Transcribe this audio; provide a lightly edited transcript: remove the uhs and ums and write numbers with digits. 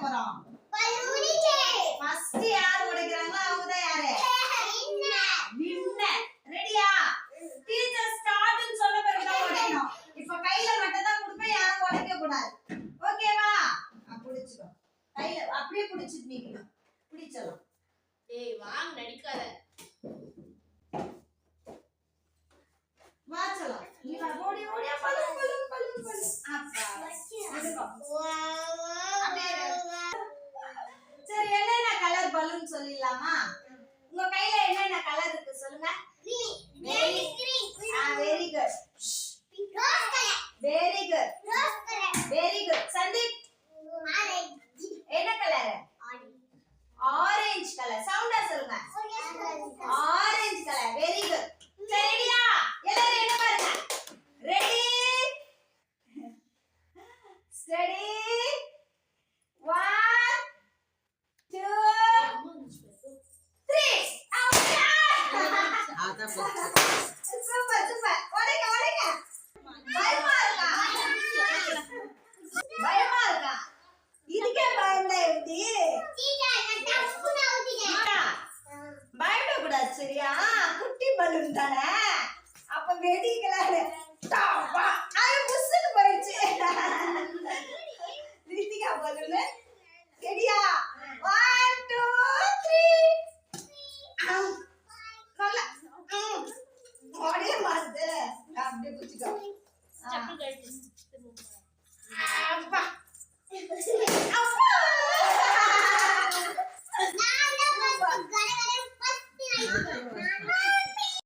போறோம் ஃபர்ஸ்ட் யார் உடைக்கறாங்களோ அவங்க தான் யாரு வின்னர் ரெடியா டீச்சர் ஸ்டார்ட் னு சொன்ன பிறகு தான் உடைக்கணும் இப்போ கையில மட்டும் தான் கொடுப்பேன் யாரும் உடைக்க கூடாது ஓகேவா புடிச்சுக்கோ கையில அப்படியே புடிச்சிட்டு நிக்கணும் புடிச்சலாம் டேய் வாங்க நடிக்காத வாச்சலாம் நீ வா ஓடி ஓடி பலூன் அப்பா எடுக்கோ சரி என்னென்ன கலர் பலூன் சொல்லிடலாமா உங்க கையில என்னென்ன கலர் இருக்கு சொல்லுங்க very good very good Sandeep என்ன கலர் ஆரஞ்சு கலர் சவுண்டா சொல்லுங்க ஆரஞ்சு கலர் வெரி குட் சரியா எல்லாரும் என்ன பாருங்க ரெடி ஸ்டடி 1 2 3 அதான் சூப்பர் சூப்பர் ஓடுங்க பயமா இருக்கா இதுக்கே பயம்ல எப்படி பயப்படக்கூடாது சரியா குட்டி பலூன் தானே அப்ப வெடிக்கலாரு அது புஷ்னு போயிடுச்சு ரித்திகா பலூன் ரெடியா 1 2 3 நல்லா ஓடே மாறுது அப்படியே புடிச்சுக்கோ செப்பல் கழட்டு